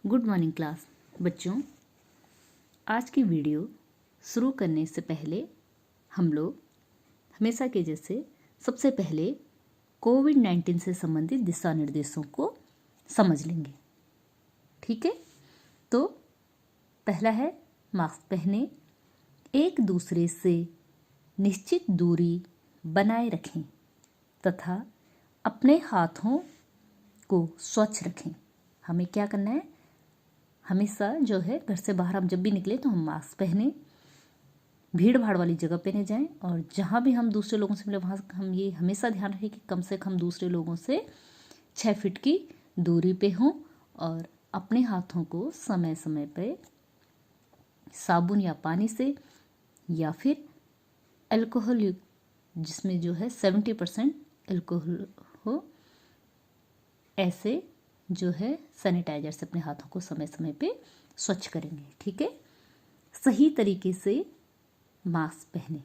Good morning class बच्चों। आज की वीडियो शुरू करने से पहले हम लोग हमेशा के जैसे सबसे पहले कोविड-19 से संबंधित दिशा निर्देशों को समझ लेंगे। ठीक है, तो पहला है मास्क पहने, एक दूसरे से निश्चित दूरी बनाए रखें तथा अपने हाथों को स्वच्छ रखें। हमें क्या करना है, हमेशा जो है घर से बाहर हम जब भी निकले तो हम मास्क पहने, भीड़ भाड़ वाली जगह पे नहीं जाएं और जहाँ भी हम दूसरे लोगों से मिले वहाँ हम ये हमेशा ध्यान रखें कि कम से कम दूसरे लोगों से 6 फीट की दूरी पे हों और अपने हाथों को समय समय पे साबुन या पानी से या फिर अल्कोहल युक्त जिसमें जो है 70% अल्कोहल हो, ऐसे जो है सैनिटाइजर से अपने हाथों को समय समय पे स्वच्छ करेंगे। ठीक है, सही तरीके से मास्क पहने।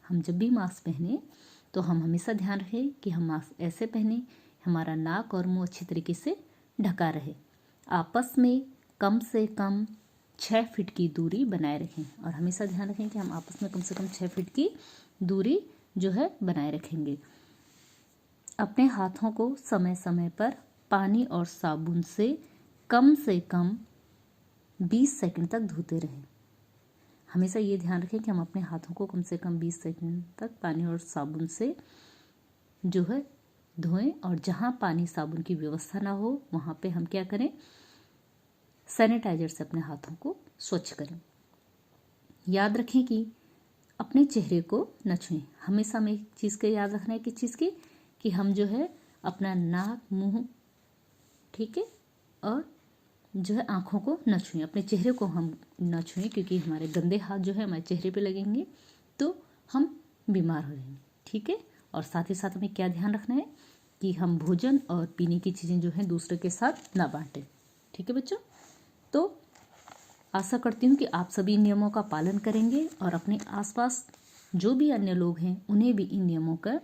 हम जब भी मास्क पहने तो हम हमेशा ध्यान रखें कि हम मास्क ऐसे पहने हमारा नाक और मुंह अच्छी तरीके से ढका रहे। आपस में कम से कम 6 फीट की दूरी बनाए रखें और हमेशा ध्यान रखें कि हम आपस में कम से कम 6 फीट की दूरी जो है बनाए रखेंगे। अपने हाथों को समय समय पर पानी और साबुन से कम 20 सेकंड तक धोते रहें। हमेशा ये ध्यान रखें कि हम अपने हाथों को कम से कम 20 सेकंड तक पानी और साबुन से जो है धोएं और जहाँ पानी साबुन की व्यवस्था ना हो वहाँ पे हम क्या करें, सैनिटाइजर से अपने हाथों को स्वच्छ करें। याद रखें कि अपने चेहरे को न छुएं। हमेशा हमें एक चीज़ का याद रखना है, किस चीज़ की, कि हम जो है अपना नाक मुंह, ठीक है, और जो है आँखों को न छुएं, अपने चेहरे को हम न छुएं क्योंकि हमारे गंदे हाथ जो है हमारे चेहरे पे लगेंगे तो हम बीमार हो जाएंगे। ठीक है, और साथ ही साथ हमें क्या ध्यान रखना है कि हम भोजन और पीने की चीज़ें जो हैं दूसरे के साथ ना बांटें। ठीक है बच्चों, तो आशा करती हूँ कि आप सभी इन नियमों का पालन करेंगे और अपने आसपास जो भी अन्य लोग हैं उन्हें भी इन नियमों का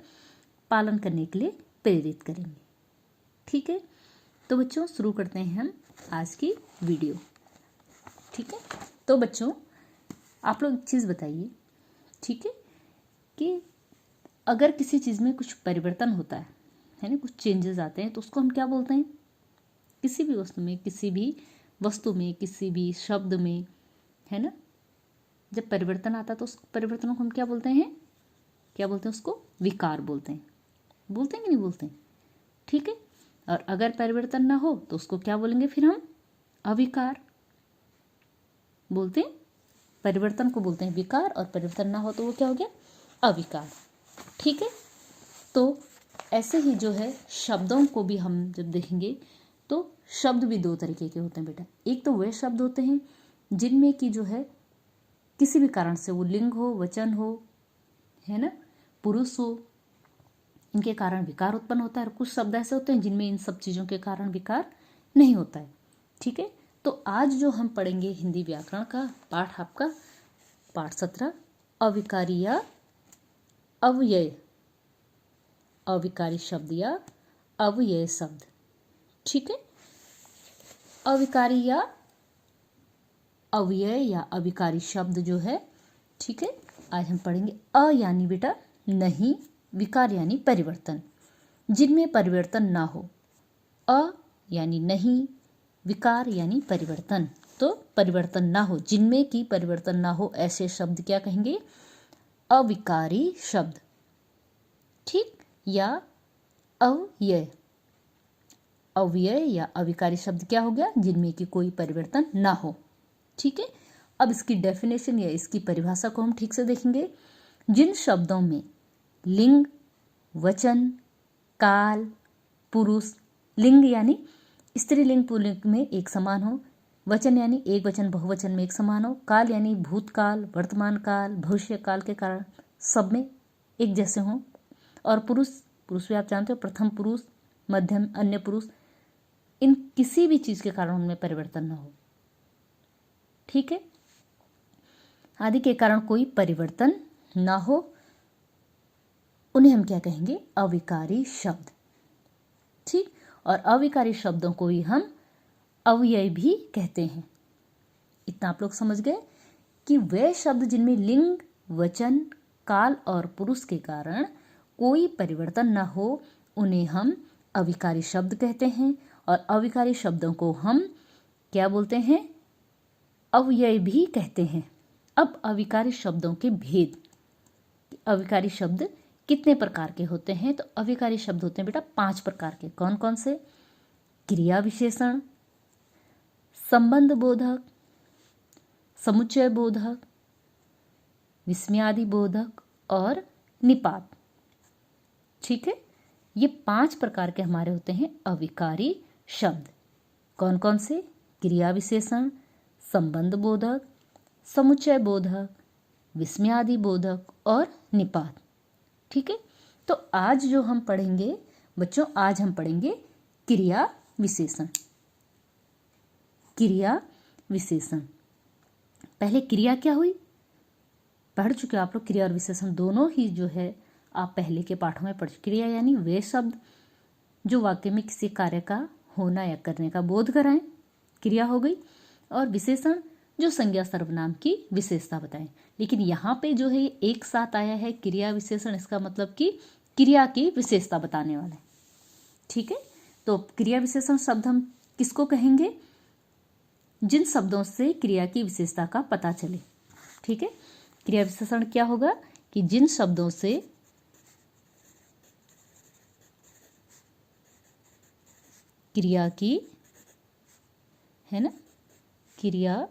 पालन करने के लिए प्रेरित करेंगे। ठीक है, तो बच्चों शुरू करते हैं हम आज की वीडियो। ठीक है, तो बच्चों आप लोग एक चीज़ बताइए, ठीक है, कि अगर किसी चीज़ में कुछ परिवर्तन होता है ना, कुछ चेंजेस आते हैं तो उसको हम क्या बोलते हैं? किसी भी वस्तु में, किसी भी वस्तु में, किसी भी शब्द में, है ना, जब परिवर्तन आता है तो उस परिवर्तनों को हम क्या बोलते हैं? क्या बोलते हैं? उसको विकार बोलते हैं। बोलते हैं कि नहीं बोलते हैं? ठीक है, और अगर परिवर्तन ना हो तो उसको क्या बोलेंगे फिर हम? अविकार बोलते हैं। परिवर्तन को बोलते हैं विकार और परिवर्तन ना हो तो वो क्या हो गया? अविकार। ठीक है, तो ऐसे ही जो है शब्दों को भी हम जब देखेंगे तो शब्द भी 2 तरीके के होते हैं बेटा। एक तो वे शब्द होते हैं जिनमें कि जो है किसी भी कारण से, वो लिंग हो, वचन हो, है ना, पुरुष हो, इनके कारण विकार उत्पन्न होता है और कुछ शब्द ऐसे होते हैं जिनमें इन सब चीज़ों के कारण विकार नहीं होता है। ठीक है, तो आज जो हम पढ़ेंगे हिंदी व्याकरण का पाठ, आपका पाठ 17, अविकारी या अव्यय, अविकारी शब्द या अव्यय शब्द। ठीक है, अविकारी या अव्यय या अविकारी शब्द जो है, ठीक है, आज हम पढ़ेंगे। अ यानी बेटा नहीं, विकार यानी परिवर्तन, जिनमें परिवर्तन ना हो। अ यानी नहीं, विकार यानी परिवर्तन, तो परिवर्तन ना हो, जिनमें की परिवर्तन ना हो, ऐसे शब्द क्या कहेंगे? अविकारी शब्द। ठीक, या अव्यय। अव्यय या अविकारी शब्द क्या हो गया? जिनमें की कोई परिवर्तन ना हो। ठीक है, अब इसकी डेफिनेशन या इसकी परिभाषा को हम ठीक से देखेंगे। जिन शब्दों में लिंग, वचन, काल, पुरुष, लिंग यानी स्त्रीलिंग पुल्लिंग में एक समान हो, वचन यानी एक वचन बहुवचन में एक समान हो, काल यानी भूतकाल, वर्तमान काल, भविष्य काल के कारण सब में एक जैसे हों, और पुरुष भी आप जानते हो, प्रथम पुरुष, मध्यम, अन्य पुरुष, इन किसी भी चीज़ के कारण उनमें परिवर्तन न हो। ठीक है, आदि के कारण कोई परिवर्तन ना हो, उन्हें हम क्या कहेंगे? अविकारी शब्द। ठीक, और अविकारी शब्दों को ही हम अव्यय भी कहते हैं। इतना आप लोग समझ गए कि वे शब्द जिनमें लिंग, वचन, काल और पुरुष के कारण कोई परिवर्तन न हो उन्हें हम अविकारी शब्द कहते हैं, और अविकारी शब्दों को हम क्या बोलते हैं? अव्यय भी कहते हैं। अब अविकारी शब्दों के भेद। अविकारी शब्द कितने प्रकार के होते हैं? तो अविकारी शब्द होते हैं बेटा 5 प्रकार के। कौन कौन से? क्रिया विशेषण, संबंध बोधक, समुच्चय बोधक, विस्मयादि बोधक और निपात। ठीक है, ये 5 प्रकार के हमारे होते हैं अविकारी शब्द। कौन कौन से? क्रिया विशेषण, संबंध बोधक, समुच्चय बोधक, विस्मयादि बोधक और निपात। ठीक है, तो आज जो हम पढ़ेंगे बच्चों, आज हम पढ़ेंगे क्रिया विशेषण। क्रिया विशेषण। पहले क्रिया क्या हुई पढ़ चुके आप लोग। क्रिया और विशेषण दोनों ही जो है आप पहले के पाठों में पढ़ चुके। क्रिया यानी वे शब्द जो वाक्य में किसी कार्य का होना या करने का बोध कराएं, क्रिया हो गई। और विशेषण जो संज्ञा सर्वनाम की विशेषता बताएं। लेकिन यहाँ पे जो है एक साथ आया है क्रिया विशेषण, इसका मतलब कि क्रिया की विशेषता बताने वाला है। ठीक है, तो क्रिया विशेषण शब्द हम किसको कहेंगे? जिन शब्दों से क्रिया की विशेषता का पता चले। ठीक है, क्रिया विशेषण क्या होगा कि जिन शब्दों से क्रिया की, है ना, क्रिया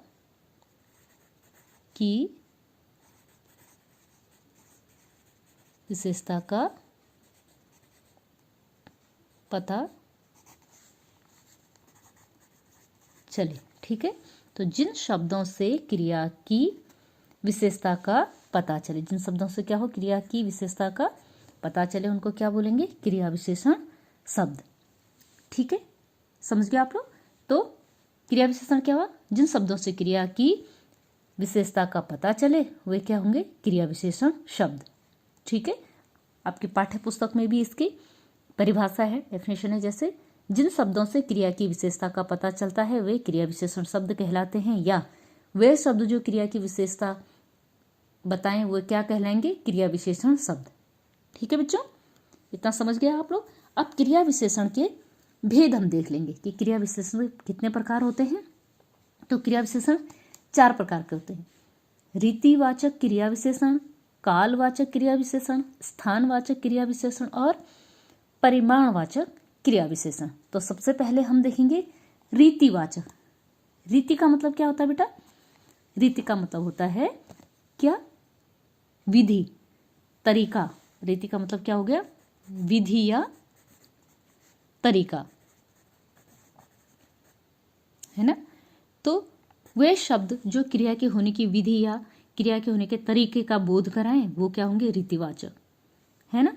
की विशेषता का पता चले। ठीक है, तो जिन शब्दों से क्रिया की विशेषता का पता चले, जिन शब्दों से क्या हो, क्रिया की विशेषता का पता चले, उनको क्या बोलेंगे? क्रिया विशेषण शब्द। ठीक है, समझ गए आप लोग। तो क्रिया विशेषण क्या हुआ? जिन शब्दों से क्रिया की विशेषता का पता चले वे क्या होंगे? क्रिया विशेषण शब्द। ठीक है, आपकी पाठ्य पुस्तक में भी इसकी परिभाषा है, डेफिनेशन है। जैसे जिन शब्दों से क्रिया की विशेषता का पता चलता है वे क्रिया विशेषण शब्द कहलाते हैं, या वे शब्द जो क्रिया की विशेषता बताएं वो क्या कहलाएंगे? क्रिया विशेषण शब्द। ठीक है बच्चों, इतना समझ गया आप लोग। अब क्रिया विशेषण के भेद हम देख लेंगे कि क्रिया विशेषण कितने प्रकार होते हैं। तो क्रिया विशेषण 4 प्रकार के होते हैं। रीतिवाचक क्रिया विशेषण, कालवाचक क्रिया विशेषण, स्थानवाचक क्रिया विशेषण और परिमाणवाचक क्रिया विशेषण। तो सबसे पहले हम देखेंगे रीतिवाचक। रीति का मतलब क्या होता है बेटा? रीति का मतलब होता है क्या? विधि, तरीका। रीति का मतलब क्या हो गया? विधि या तरीका, है ना। तो वे शब्द जो क्रिया के होने की विधि या क्रिया के होने के तरीके का बोध कराएं वो क्या होंगे? रीतिवाचक, है ना।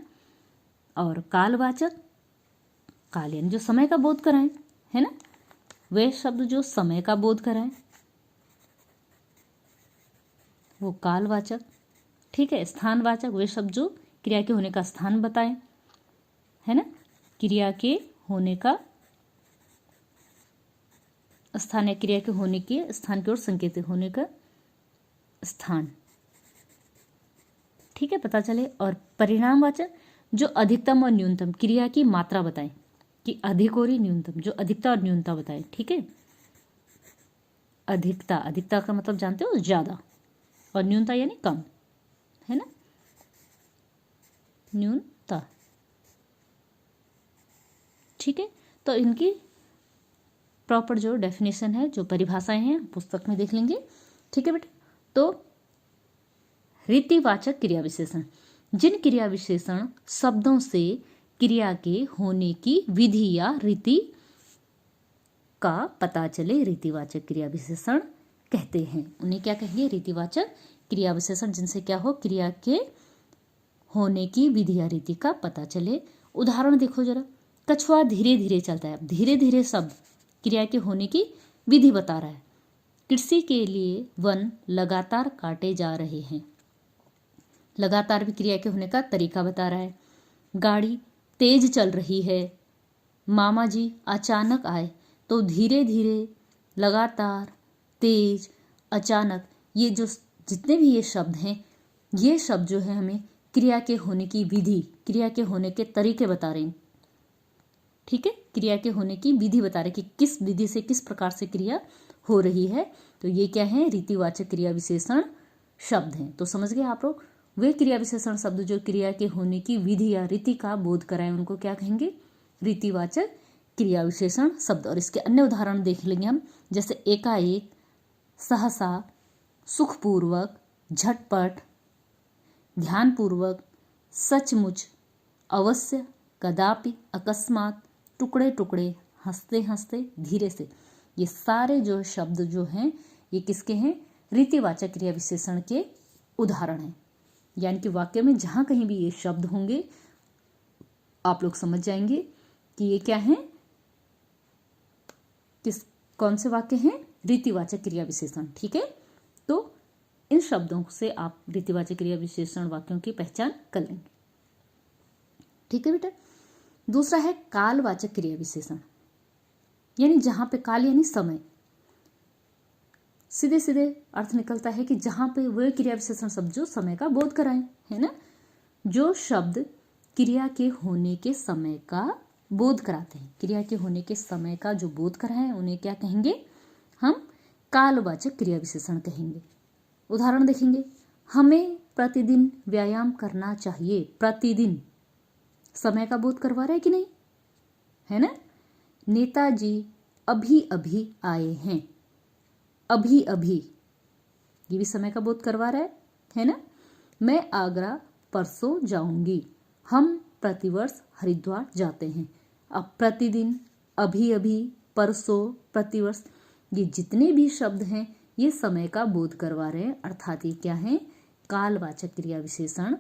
और कालवाचक, काल यानी जो समय का बोध कराएं, है ना। वे शब्द जो समय का बोध कराएं वो कालवाचक। ठीक है, स्थानवाचक, वे शब्द जो क्रिया के होने का स्थान बताएं, है ना। क्रिया के होने का स्थान या क्रिया के होने के स्थान की ओर संकेत होने का स्थान, ठीक है, पता चले। और परिणामवाचक जो अधिकतम और न्यूनतम क्रिया की मात्रा बताएं कि अधिक और न्यूनतम, जो अधिकता और न्यूनता बताएं। ठीक है, अधिकता, अधिकता का मतलब जानते हो ज्यादा, और न्यूनता यानी कम, है ना, न्यूनता। ठीक है, तो इनकी प्रॉपर जो डेफिनेशन है, जो परिभाषाएं हैं पुस्तक में देख लेंगे। ठीक है बेटा। तो रीतिवाचक क्रिया विशेषण, जिन क्रिया विशेषण शब्दों से क्रिया के होने की विधि या रीति का पता चले रीतिवाचक क्रिया विशेषण कहते हैं। उन्हें क्या कहेंगे? रीतिवाचक क्रिया विशेषण, जिनसे क्या हो? क्रिया के होने की विधि या रीति का पता चले। उदाहरण देखो जरा। कछुआ धीरे धीरे चलता है। धीरे धीरे शब्द क्रिया के होने की विधि बता रहा है। कृषि के लिए वन लगातार काटे जा रहे हैं, लगातार भी क्रिया के होने का तरीका बता रहा है। गाड़ी तेज चल रही है। मामा जी अचानक आए, तो धीरे धीरे, लगातार, तेज, अचानक, ये जो जितने भी ये शब्द हैं, ये शब्द जो है हमें क्रिया के होने की विधि, क्रिया के होने के तरीके बता रहे हैं। ठीक है, क्रिया के होने की विधि बता रहे कि किस विधि से, किस प्रकार से क्रिया हो रही है। तो ये क्या है, रीतिवाचक क्रिया विशेषण शब्द हैं। तो समझ गए आप लोग, वे क्रिया विशेषण शब्द जो क्रिया के होने की विधि या रीति का बोध कराएं, उनको क्या कहेंगे, रीतिवाचक क्रिया विशेषण शब्द। और इसके अन्य उदाहरण देख लेंगे हम, जैसे एकाएक, सहसा, सुखपूर्वक, झटपट, ध्यानपूर्वक, सचमुच, अवश्य, कदापि, अकस्मात, टुकड़े टुकड़े, हंसते हंसते, धीरे से। ये सारे जो शब्द जो हैं ये किसके हैं, रीतिवाचक क्रिया विशेषण के उदाहरण हैं। यानी कि वाक्य में जहां कहीं भी ये शब्द होंगे आप लोग समझ जाएंगे कि ये क्या है, कौन से वाक्य हैं, रीतिवाचक क्रिया विशेषण। ठीक है, तो इन शब्दों से आप रीतिवाचक क्रिया विशेषण वाक्यों की पहचान कर लेंगे। ठीक है बेटा। दूसरा है कालवाचक क्रिया विशेषण, यानी जहां पे काल यानी समय, सीधे सीधे अर्थ निकलता है कि जहां पे वह क्रिया विशेषण शब्द जो समय का बोध कराएं, है ना। जो शब्द क्रिया के होने के समय का बोध कराते हैं, क्रिया के होने के समय का जो बोध कराएं, उन्हें क्या कहेंगे, हम कालवाचक क्रिया विशेषण कहेंगे। उदाहरण देखेंगे, हमें प्रतिदिन व्यायाम करना चाहिए। प्रतिदिन समय का बोध करवा रहा है कि नहीं, है ना। नेताजी अभी अभी आए हैं। अभी अभी, ये भी समय का बोध करवा रहा है ना। मैं आगरा परसों जाऊंगी। हम प्रतिवर्ष हरिद्वार जाते हैं। अब प्रतिदिन, अभी अभी, परसों, प्रतिवर्ष, ये जितने भी शब्द हैं ये समय का बोध करवा रहे हैं, अर्थात ये क्या है, कालवाचक क्रिया विशेषण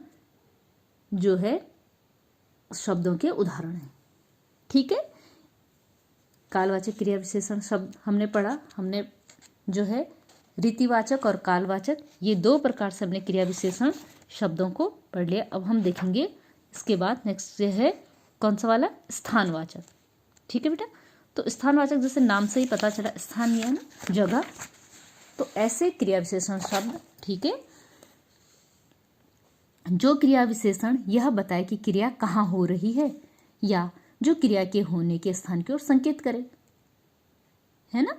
जो है शब्दों के उदाहरण हैं। ठीक है, कालवाचक क्रिया विशेषण शब्द हमने पढ़ा, हमने जो है रीतिवाचक और कालवाचक, ये दो प्रकार से हमने क्रिया विशेषण शब्दों को पढ़ लिया। अब हम देखेंगे इसके बाद नेक्स्ट है कौन सा वाला, स्थानवाचक। ठीक है बेटा, तो स्थानवाचक जैसे नाम से ही पता चला, स्थान ये है ना, जगह, तो ऐसे क्रिया विशेषण शब्द, ठीक है, जो क्रिया विशेषण यह बताए कि क्रिया कहाँ हो रही है या जो क्रिया के होने के स्थान की ओर संकेत करे, है ना।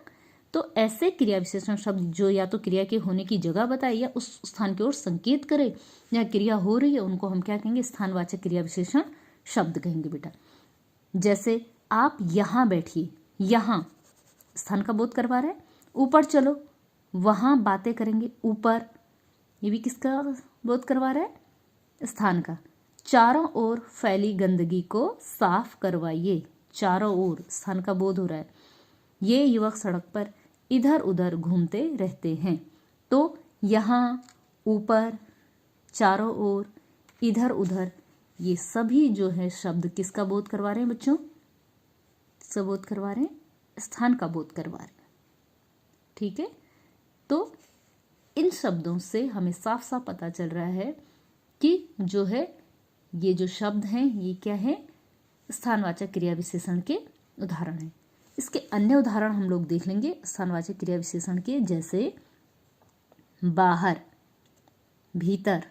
तो ऐसे क्रिया विशेषण शब्द जो या तो क्रिया के होने की जगह बताए या उस स्थान की ओर संकेत करे, या क्रिया हो रही है, उनको हम क्या कहेंगे, स्थानवाचक क्रिया विशेषण शब्द कहेंगे बेटा। जैसे आप यहाँ बैठिए, यहाँ स्थान का बोध करवा रहा है। ऊपर चलो, वहाँ बातें करेंगे, ऊपर, ये भी किसका बोध करवा रहा है, स्थान का। चारों ओर फैली गंदगी को साफ करवाइए, चारों ओर स्थान का बोध हो रहा है। ये युवक सड़क पर इधर उधर घूमते रहते हैं। तो यहाँ, ऊपर, चारों ओर, इधर उधर, ये सभी जो है शब्द किसका बोध करवा रहे हैं बच्चों, किसका बोध करवा रहे हैं, स्थान का बोध करवा रहे हैं। ठीक है, तो इन शब्दों से हमें साफ साफ पता चल रहा है कि जो है ये जो शब्द हैं ये क्या है, स्थानवाचक क्रिया विशेषण के उदाहरण हैं। इसके अन्य उदाहरण हम लोग देख लेंगे स्थानवाचक क्रिया विशेषण के, जैसे बाहर, भीतर,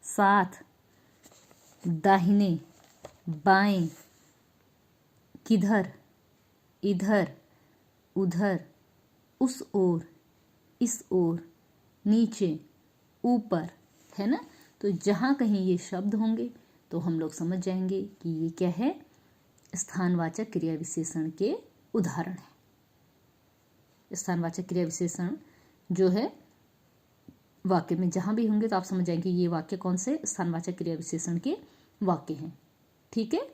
साथ, दाहिने, बाएं, किधर, इधर, उधर, उस ओर, इस ओर, नीचे, ऊपर, है ना। तो जहाँ कहीं ये शब्द होंगे तो हम लोग समझ जाएंगे कि ये क्या है, स्थानवाचक क्रिया विशेषण के उदाहरण है। स्थानवाचक क्रिया विशेषण जो है वाक्य में जहाँ भी होंगे तो आप समझ जाएंगे ये वाक्य कौन से स्थानवाचक क्रिया विशेषण के वाक्य हैं। ठीक है,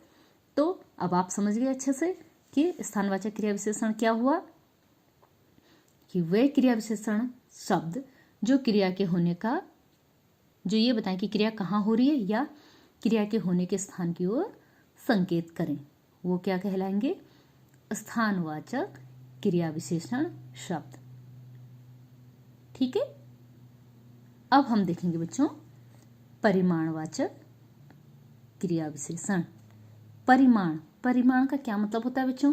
तो अब आप समझ गए अच्छे से कि स्थानवाचक क्रिया विशेषण क्या हुआ, कि वे क्रिया विशेषण शब्द जो क्रिया के होने का, जो ये बताएं कि क्रिया कहाँ हो रही है या क्रिया के होने के स्थान की ओर संकेत करें, वो क्या कहलाएंगे, स्थानवाचक क्रिया विशेषण शब्द। ठीक है, अब हम देखेंगे बच्चों परिमाणवाचक क्रिया विशेषण। परिमाण, परिमाण का क्या मतलब होता है बच्चों,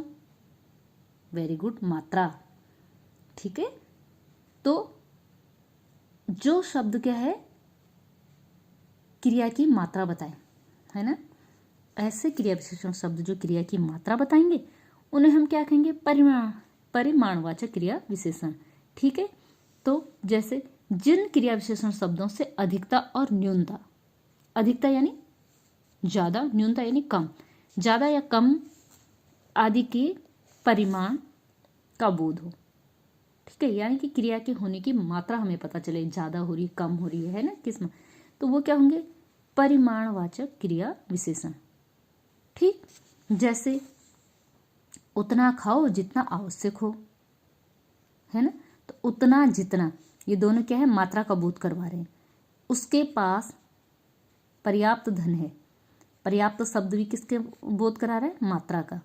वेरी गुड, मात्रा। ठीक है, तो जो शब्द क्या है, क्रिया की मात्रा बताए, है ना, ऐसे क्रिया विशेषण शब्द जो क्रिया की मात्रा बताएंगे उन्हें हम क्या कहेंगे, परिमाणवाचक क्रिया विशेषण। ठीक है, तो जैसे जिन क्रिया विशेषण शब्दों से अधिकता और न्यूनता, अधिकता यानी ज्यादा, न्यूनता यानी कम, ज्यादा या कम आदि के परिमाण का बोध हो। ठीक है, यानी कि क्रिया के होने की मात्रा हमें पता चले, ज्यादा हो रही, कम हो रही है ना, किस्म, तो वो क्या होंगे, परिमाणवाचक क्रिया विशेषण। ठीक, जैसे उतना खाओ जितना आवश्यक हो, है ना, तो उतना जितना, ये दोनों क्या है, मात्रा का बोध करवा रहे हैं। उसके पास पर्याप्त धन है, पर्याप्त शब्द भी किसके बोध करा रहा है, मात्रा का।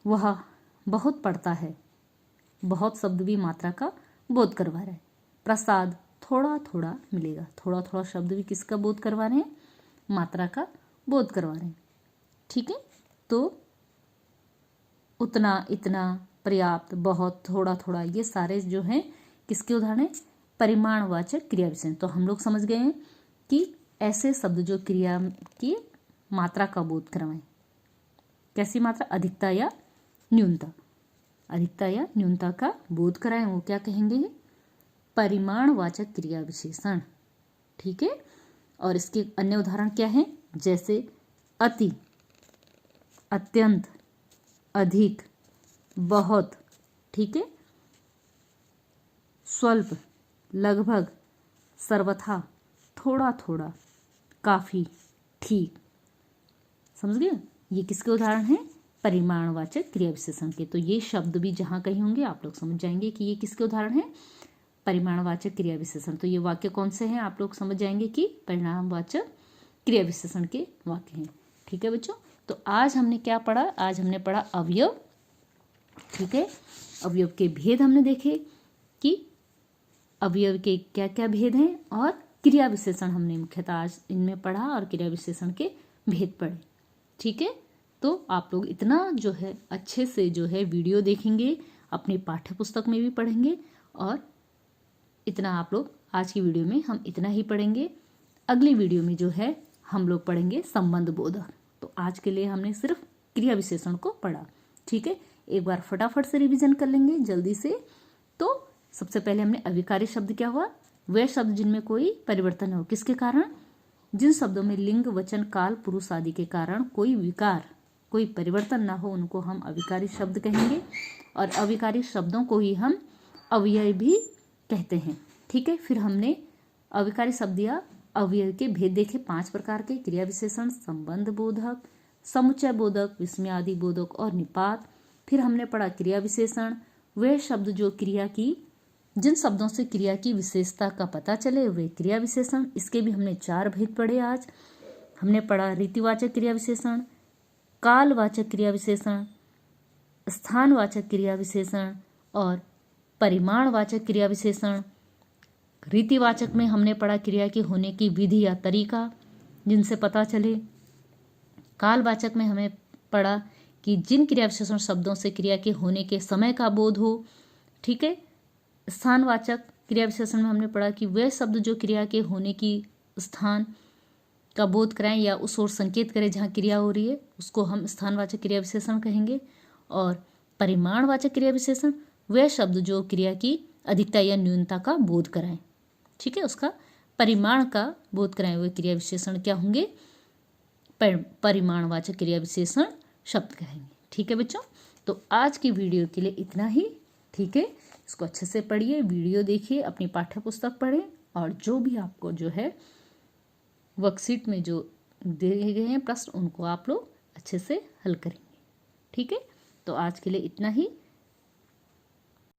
वह बहुत पढ़ता है, बहुत शब्द भी मात्रा का बोध करवा रहा है। प्रसाद थोड़ा थोड़ा मिलेगा, थोड़ा थोड़ा शब्द भी किसका बोध करवा रहे हैं, मात्रा का बोध करवा रहे हैं। ठीक है, तो उतना, इतना, पर्याप्त, बहुत, थोड़ा थोड़ा, ये सारे जो हैं किसके उदाहरण हैं, परिमाणवाचक क्रिया विशेषण। तो हम लोग समझ गए हैं कि ऐसे शब्द जो क्रिया की मात्रा का बोध करवाएं। कैसी मात्रा, अधिकता या न्यूनता, अधिकता या न्यूनता का बोध कराएं, वो क्या कहेंगे, परिमाणवाचक क्रिया विशेषण। ठीक है, और इसके अन्य उदाहरण क्या हैं, जैसे अति, अत्यंत, अधिक, बहुत। ठीक है, स्वल्प, लगभग, सर्वथा, थोड़ा थोड़ा, काफी, ठीक। समझ गए, ये किसके उदाहरण हैं, परिमाणवाचक क्रिया विशेषण के। तो ये शब्द भी जहां कहीं होंगे आप लोग समझ जाएंगे कि ये किसके उदाहरण हैं, परिमाणवाचक क्रिया विशेषण। तो ये वाक्य कौन से हैं, आप लोग समझ जाएंगे कि परिमाणवाचक क्रिया विशेषण के वाक्य हैं। ठीक है बच्चों, तो आज हमने क्या पढ़ा, आज हमने पढ़ा अवयव। ठीक है, अवयव के भेद हमने देखे कि अवयव के क्या क्या भेद हैं, और क्रिया विशेषण हमने मुख्यतः आज इनमें पढ़ा, और क्रिया विशेषण के भेद पढ़े। ठीक है, तो आप लोग इतना जो है अच्छे से जो है वीडियो देखेंगे, अपनी पाठ्य पुस्तक में भी पढ़ेंगे, और इतना आप लोग आज की वीडियो में हम इतना ही पढ़ेंगे। अगली वीडियो में जो है हम लोग पढ़ेंगे संबंध बोधक। तो आज के लिए हमने सिर्फ क्रिया विशेषण को पढ़ा। ठीक है, एक बार फटाफट से रिवीजन कर लेंगे जल्दी से। तो सबसे पहले हमने अविकारी शब्द क्या हुआ, वे शब्द जिनमें कोई परिवर्तन हो, किसके कारण, जिन शब्दों में लिंग, वचन, काल, पुरुष आदि के कारण कोई विकार, कोई परिवर्तन ना हो, उनको हम अविकारी शब्द कहेंगे। और अविकारी शब्दों को ही हम अव्यय भी कहते हैं। ठीक है, फिर हमने अविकारी शब्द या अव्यय के भेद देखे, 5 प्रकार के, क्रिया विशेषण, संबंध बोधक, समुच्चय बोधक, विस्मयादि बोधक और निपात। फिर हमने पढ़ा क्रिया विशेषण, वे शब्द जो क्रिया की, जिन शब्दों से क्रिया की विशेषता का पता चले वे क्रिया विशेषण। इसके भी हमने 4 भेद पढ़े। आज हमने पढ़ा रीतिवाचक क्रिया विशेषण, कालवाचक क्रिया विशेषण, स्थानवाचक क्रिया विशेषण और परिमाणवाचक क्रिया विशेषण। रीतिवाचक में हमने पढ़ा क्रिया के होने की विधि या तरीका जिनसे पता चले। कालवाचक में हमें पढ़ा कि जिन क्रिया विशेषण शब्दों से क्रिया के होने के समय का बोध हो। ठीक है, स्थानवाचक क्रिया विशेषण में हमने पढ़ा कि वे शब्द जो क्रिया के होने की स्थान का बोध कराएं या उस ओर संकेत करें जहाँ क्रिया हो रही है, उसको हम स्थानवाचक क्रिया विशेषण कहेंगे। और परिमाणवाचक क्रिया विशेषण वे शब्द जो क्रिया की अधिकता या न्यूनता का बोध कराएं। ठीक है, उसका परिमाण का बोध कराएं, वे क्रिया विशेषण क्या होंगे, परिमाणवाचक क्रिया विशेषण शब्द कहेंगे। ठीक है बच्चों, तो आज की वीडियो के लिए इतना ही। ठीक है, इसको अच्छे से पढ़िए, वीडियो देखिए, अपनी पाठ्य पुस्तक पढ़ें, और जो भी आपको जो है वर्कशीट में जो दिए गए हैं प्रश्न, उनको आप लोग अच्छे से हल करेंगे। ठीक है, तो आज के लिए इतना ही।